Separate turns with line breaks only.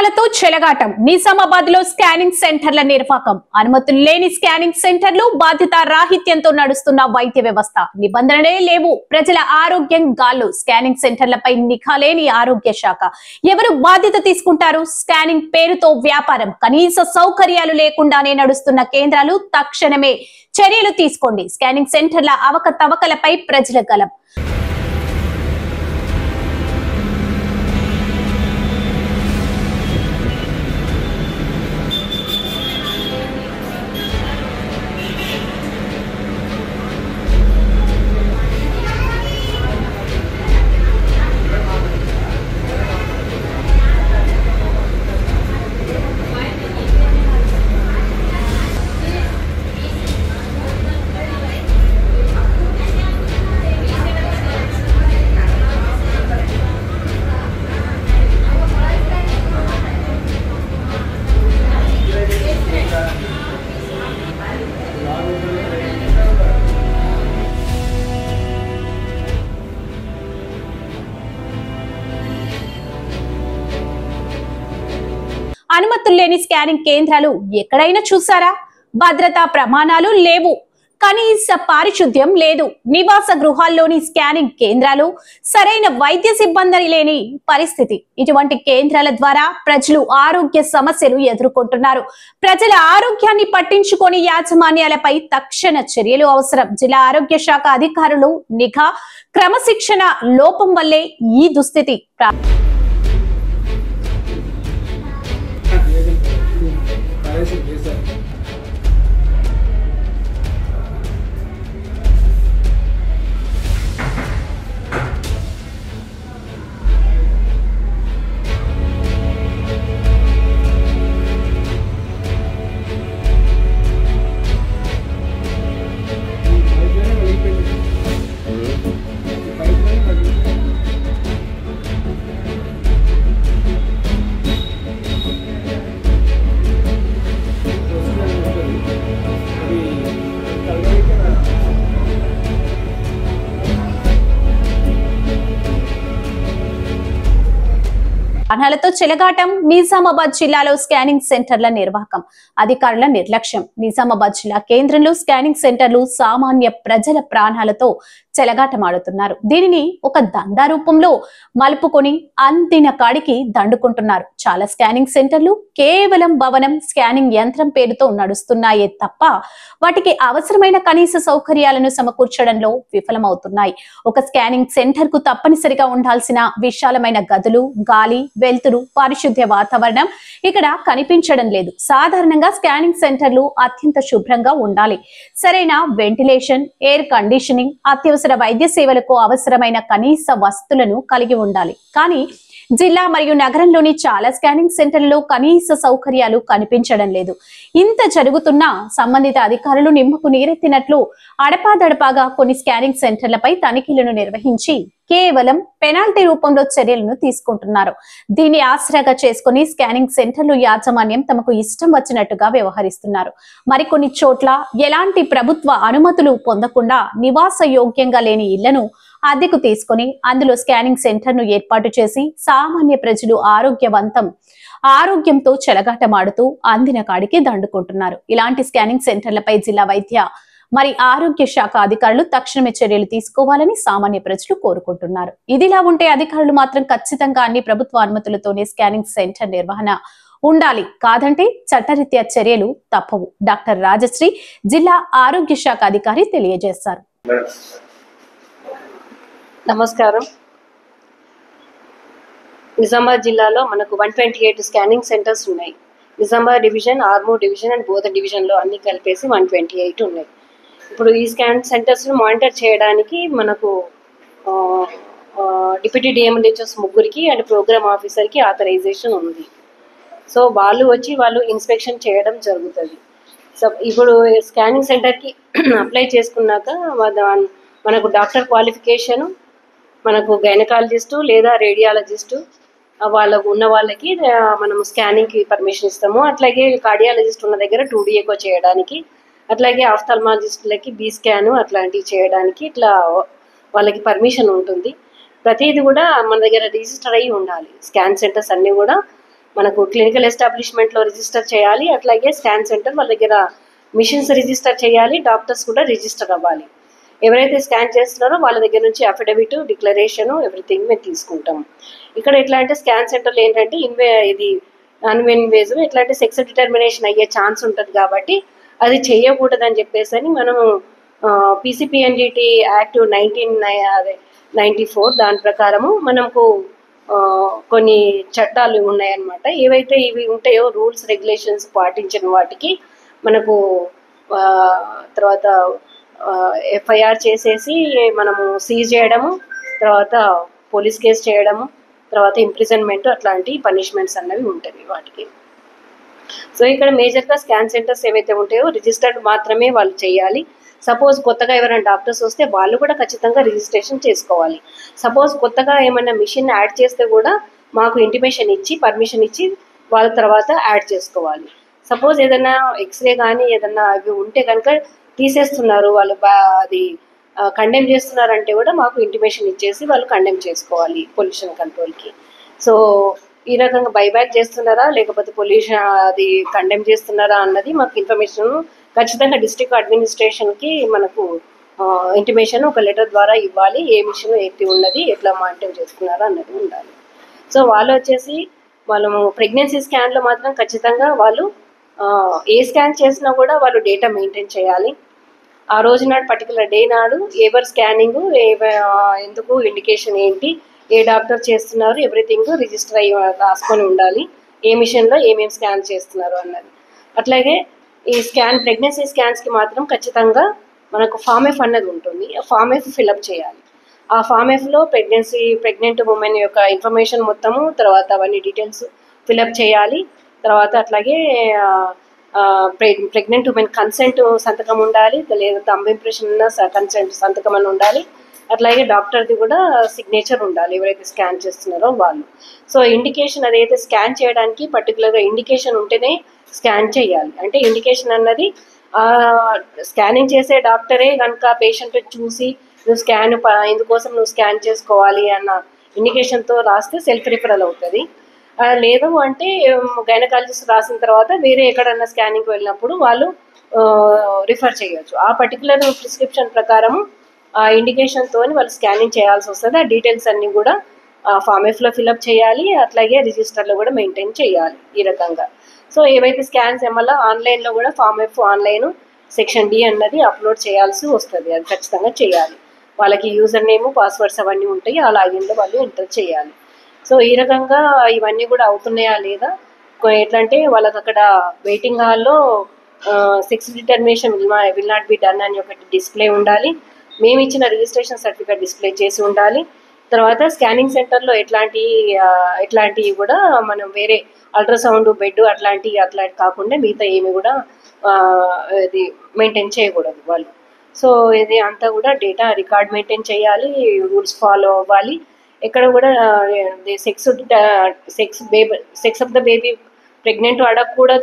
ప్రాణాలతో చెలగాటం నిజామాబాద్ లో స్కానింగ్ సెంటర్ల నిర్వాహకం అనుమతులు లేని స్కానింగ్ సెంటర్లు బాధ్యత రాహిత్యంతో నడుస్తున్న వైద్య వ్యవస్థ నిబంధనలే లేవు ప్రజల ఆరోగ్యం గాల్లో స్కానింగ్ సెంటర్లపై నిఘా లేని ఆరోగ్య శాఖ ఎవరు బాధ్యత తీసుకుంటారు స్కానింగ్ పేరుతో వ్యాపారం కనీస సౌకర్యాలు లేకుండానే నడుస్తున్న కేంద్రాలు తక్షణమే చర్యలు తీసుకోండి స్కానింగ్ సెంటర్ల అవకతవకలపై ప్రజల గలం అనుమతులు లేని స్కానింగ్ కేంద్రాలు ఎక్కడైనా చూసారా భద్రతా ప్రమాణాలు లేవు కనీస పారిశుద్ధ్యం లేదు నివాస గృహాల్లోని స్కానింగ్ కేంద్రాలు సరైన వైద్య సిబ్బంది లేని పరిస్థితి ఇటువంటి కేంద్రాల ద్వారా ప్రజలు ఆరోగ్య సమస్యలు ఎదుర్కొంటున్నారు ప్రజల ఆరోగ్యాన్ని పట్టించుకొని యాజమాన్యాలపై తక్షణ చర్యలు అవసరం జిల్లా ఆరోగ్య శాఖ అధికారులు నిఘా క్రమశిక్షణ లోపం వల్లే ఈ దుస్థితి ప్రాణాలతో చెలగాటం నిజామాబాద్ జిల్లాలో స్కానింగ్ సెంటర్ల నిర్వాహకం అధికారుల నిర్లక్ష్యం నిజామాబాద్ జిల్లా కేంద్రంలో స్కానింగ్ సెంటర్లు సామాన్య ప్రజల ప్రాణాలతో చెలగాటమాడుతున్నారు దీనిని ఒక దందా రూపంలో మలుపుకొని అందిన కాడికి దండుకుంటున్నారు చాలా స్కానింగ్ సెంటర్లు కేవలం భవనం స్కానింగ్ యంత్రం పేరుతో నడుస్తున్నాయే తప్ప వాటికి అవసరమైన కనీస సౌకర్యాలను సమకూర్చడంలో విఫలమవుతున్నాయి ఒక స్కానింగ్ సెంటర్ కు తప్పనిసరిగా ఉండాల్సిన విశాలమైన గదులు గాలి వెలుతురు పారిశుద్ధ్య వాతావరణం ఇక్కడ కనిపించడం లేదు సాధారణంగా స్కానింగ్ సెంటర్లు అత్యంత శుభ్రంగా ఉండాలి సరైన వెంటిలేషన్ ఎయిర్ కండిషనింగ్ అత్యవసర వైద్య సేవలకు అవసరమైన కనీస వసతులను కలిగి ఉండాలి కానీ జిల్లా మరియు నగరంలోని చాలా స్కానింగ్ సెంటర్లలో కనీస సౌకర్యాలు కనిపించడం లేదు ఇంత జరుగుతున్నా సంబంధిత అధికారులు నిమ్మకు నీరెత్తినట్లు అడపాదడపాగా కొన్ని స్కానింగ్ సెంటర్లపై తనిఖీలను నిర్వహించి కేవలం పెనాల్టీ రూపంలో చర్యలను తీసుకుంటున్నారు దీన్ని ఆసరాగా చేసుకుని స్కానింగ్ సెంటర్లు యాజమాన్యం తమకు ఇష్టం వచ్చినట్టుగా వ్యవహరిస్తున్నారు మరికొన్ని చోట్ల ఎలాంటి ప్రభుత్వ అనుమతులు పొందకుండా నివాస యోగ్యంగా లేని ఇళ్లను అద్దెకు తీసుకుని అందులో స్కానింగ్ సెంటర్ ను ఏర్పాటు చేసి సామాన్య ప్రజలు ఆరోగ్యంతో చెలగాటమాడుతూ అందిన కాడికి దండుకుంటున్నారు ఇలాంటి స్కానింగ్ సెంటర్లపై జిల్లా వైద్య మరి ఆరోగ్య శాఖ అధికారులు తక్షణమే చర్యలు తీసుకోవాలని సామాన్య ప్రజలు కోరుకుంటున్నారు ఇదిలా ఉంటే అధికారులు మాత్రం ఖచ్చితంగా అన్ని ప్రభుత్వ అనుమతులతోనే స్కానింగ్ సెంటర్ నిర్వహణ ఉండాలి కాదంటే చట్టరీత్యా చర్యలు తప్పవు డాక్టర్ రాజశ్రీ జిల్లా ఆరోగ్య శాఖ అధికారి తెలియజేశారు
నమస్కారం నిజామాబాద్ జిల్లాలో మనకు 128 స్కానింగ్ సెంటర్స్ ఉన్నాయి Nizamabad division Armoor division and బోధ డివిజన్లో అన్ని కలిపేసి 128 ఉన్నాయి ఇప్పుడు ఈ స్కాన్ సెంటర్స్ను మానిటర్ చేయడానికి మనకు డిప్యూటీ డిఎంహెచ్ఎస్ ముగ్గురికి అండ్ ప్రోగ్రామ్ ఆఫీసర్కి ఆథరైజేషన్ ఉంది సో వాళ్ళు ఇన్స్పెక్షన్ చేయడం జరుగుతుంది సో ఇప్పుడు స్కానింగ్ సెంటర్కి అప్లై చేసుకున్నాక మనకు డాక్టర్ క్వాలిఫికేషను మనకు గైనకాలజిస్టు లేదా రేడియాలజిస్టు వాళ్ళకి మనం స్కానింగ్కి పర్మిషన్ ఇస్తాము అట్లాగే కార్డియాలజిస్ట్ ఉన్న దగ్గర 2D ఎకో చేయడానికి అట్లాగే ఆఫ్థాల్మాలజిస్టులకి బీ స్కాన్ అట్లాంటివి చేయడానికి ఇట్లా వాళ్ళకి పర్మిషన్ ఉంటుంది. ప్రతిదీ కూడా మన దగ్గర రిజిస్టర్ అయ్యి ఉండాలి. స్కాన్ సెంటర్స్ అన్నీ కూడా మనకు క్లినికల్ ఎస్టాబ్లిష్మెంట్లో రిజిస్టర్ చేయాలి. అట్లాగే స్కాన్ సెంటర్ వాళ్ళ దగ్గర మిషన్స్ రిజిస్టర్ చేయాలి. డాక్టర్స్ కూడా రిజిస్టర్ అవ్వాలి. ఎవరైతే స్కాన్ చేస్తున్నారో వాళ్ళ దగ్గర నుంచి అఫిడవిట్, డిక్లరేషన్ ఎవ్రీథింగ్ మేము తీసుకుంటాం. ఇక్కడ ఎట్లా అంటే స్కాన్ సెంటర్లో ఏంటంటే ఇది అన్ఇన్వేజివ్, ఎట్లా అంటే సెక్స్ డిటర్మినేషన్ అయ్యే ఛాన్స్ ఉంటుంది కాబట్టి అది చేయకూడదని చెప్పేసి అని మనము పీసీపీఎన్డిటీ యాక్ట్ 1994 దాని ప్రకారము మనకు కొన్ని చట్టాలు ఉన్నాయన్నమాట. ఏవైతే ఇవి ఉంటాయో రూల్స్ రెగ్యులేషన్స్ పాటించిన వాటికి మనకు తర్వాత ఎఫ్ఐఆర్ చేసేసి మనము సీజ్ చేయడము, తర్వాత పోలీస్ కేసు చేయడము, తర్వాత ఇంప్రిజన్మెంట్ అట్లాంటి పనిష్మెంట్స్ అన్నవి ఉంటాయి వాటికి. సో ఇక్కడ మేజర్గా స్కాన్ సెంటర్స్ ఏవైతే ఉంటాయో రిజిస్టర్డ్ మాత్రమే వాళ్ళు చేయాలి. సపోజ్ కొత్తగా ఎవరైనా డాక్టర్స్ వస్తే వాళ్ళు కూడా ఖచ్చితంగా రిజిస్ట్రేషన్ చేసుకోవాలి. సపోజ్ కొత్తగా ఏమైనా మిషన్ యాడ్ చేస్తే కూడా మాకు ఇంటిమేషన్ ఇచ్చి పర్మిషన్ ఇచ్చి వాళ్ళ తర్వాత యాడ్ చేసుకోవాలి. సపోజ్ ఏదైనా ఎక్స్రే కానీ ఏదన్నా అవి ఉంటే కనుక తీసేస్తున్నారు వాళ్ళు అది కండెమ్ చేస్తున్నారంటే కూడా మాకు ఇంటిమేషన్ ఇచ్చేసి వాళ్ళు కండెమ్ చేసుకోవాలి పొల్యూషన్ కంట్రోల్కి. సో ఈ రకంగా బైబ్యాక్ చేస్తున్నారా లేకపోతే పొల్యూషన్ అది కండెమ్ చేస్తున్నారా అన్నది మాకు ఇన్ఫర్మేషన్ ఖచ్చితంగా డిస్ట్రిక్ట్ అడ్మినిస్ట్రేషన్కి మనకు ఇంటిమేషన్ ఒక లెటర్ ద్వారా ఇవ్వాలి. ఏ మిషన్ ఎత్తి ఉన్నది, ఎట్లా మానిటర్ చేస్తున్నారా అన్నది ఉండాలి. సో వాళ్ళు వచ్చేసి వాళ్ళము ప్రెగ్నెన్సీ స్కాన్లో మాత్రం ఖచ్చితంగా వాళ్ళు ఏ స్కాన్ చేసినా కూడా వాళ్ళు డేటా మెయింటైన్ చేయాలి. ఆ రోజు నాడు పర్టికులర్ డే నాడు ఎవరు స్కానింగ్ ఎందుకు ఇండికేషన్ ఏంటి, ఏ డాక్టర్ చేస్తున్నారు, ఎవ్రీథింగ్ రిజిస్టర్ అయ్యి రాసుకొని ఉండాలి. ఏ మిషన్లో ఏమేమి స్కాన్ చేస్తున్నారు అన్నది. అట్లాగే ఈ ప్రెగ్నెన్సీ స్కాన్స్కి మాత్రం ఖచ్చితంగా మనకు ఫామ్ ఎఫ్ అన్నది ఉంటుంది. ఆ ఫామ్ ఎఫ్ ఫిలప్ చేయాలి. ఆ ఫామ్ ఎఫ్లో ప్రెగ్నెంట్ ఉమెన్ యొక్క ఇన్ఫర్మేషన్ మొత్తము, తర్వాత అవన్నీ డీటెయిల్స్ ఫిలప్ చేయాలి. తర్వాత అట్లాగే ప్రెగ్నెంట్ ఉమెన్ కన్సెంట్ సంతకం ఉండాలి, లేదా థంబ్ ఇంప్రెషన్ ఉన్న కన్సెంట్ సంతకం అని ఉండాలి. అట్లాగే డాక్టర్ది కూడా సిగ్నేచర్ ఉండాలి ఎవరైతే స్కాన్ చేస్తున్నారో వాళ్ళు. సో ఇండికేషన్ అదైతే స్కాన్ చేయడానికి పర్టికులర్గా ఇండికేషన్ ఉంటేనే స్కాన్ చేయాలి. అంటే ఇండికేషన్ అన్నది స్కానింగ్ చేసే డాక్టరే కనుక పేషెంట్ చూసి నువ్వు ఇందుకోసం నువ్వు స్కాన్ చేసుకోవాలి అన్న ఇండికేషన్తో రాస్తే సెల్ఫ్ రిఫరల్ అవుతుంది. లేదు అంటే గైనకాలజిస్ట్ రాసిన తర్వాత వేరే ఎక్కడన్నా స్కానింగ్కి వెళ్ళినప్పుడు వాళ్ళు రిఫర్ చేయొచ్చు. ఆ పర్టికులర్ ప్రిస్క్రిప్షన్ ప్రకారం ఆ ఇండికేషన్తో వాళ్ళు స్కానింగ్ చేయాల్సి వస్తుంది. ఆ డీటెయిల్స్ అన్నీ కూడా ఫామ్ ఎఫ్లో ఫిలప్ చేయాలి. అట్లాగే రిజిస్టర్లో కూడా మెయింటైన్ చేయాలి ఈ రకంగా. సో ఏవైతే స్కాన్స్ ఏమల్లా ఆన్లైన్లో కూడా form F online section D అన్నది అప్లోడ్ చేయాల్సి వస్తుంది. అది ఖచ్చితంగా చేయాలి. వాళ్ళకి యూజర్ నేమ్, పాస్వర్డ్స్ అవన్నీ ఉంటాయి. ఆ లాగిన్లో వాళ్ళు ఎంటర్ చేయాలి. సో ఈ రకంగా ఇవన్నీ కూడా అవుతున్నాయా లేదా, ఎట్లా అంటే వాళ్ళకి అక్కడ వెయిటింగ్ హాల్లో sex determination will not be done అని ఒకటి డిస్ప్లే ఉండాలి. మేము ఇచ్చిన రిజిస్ట్రేషన్ సర్టిఫికేట్ డిస్ప్లే చేసి ఉండాలి. తర్వాత స్కానింగ్ సెంటర్లో ఎట్లాంటివి కూడా మనం వేరే అల్ట్రాసౌండ్, బెడ్ అట్లాంటి కాకుండా మిగతా ఏమి కూడా ఇది మెయింటైన్ చేయకూడదు వాళ్ళు. సో ఇది అంతా కూడా డేటా రికార్డ్ మెయింటైన్ చేయాలి, రూల్స్ ఫాలో అవ్వాలి. ఎక్కడ కూడా sex of the baby pregnant అడగకూడదు.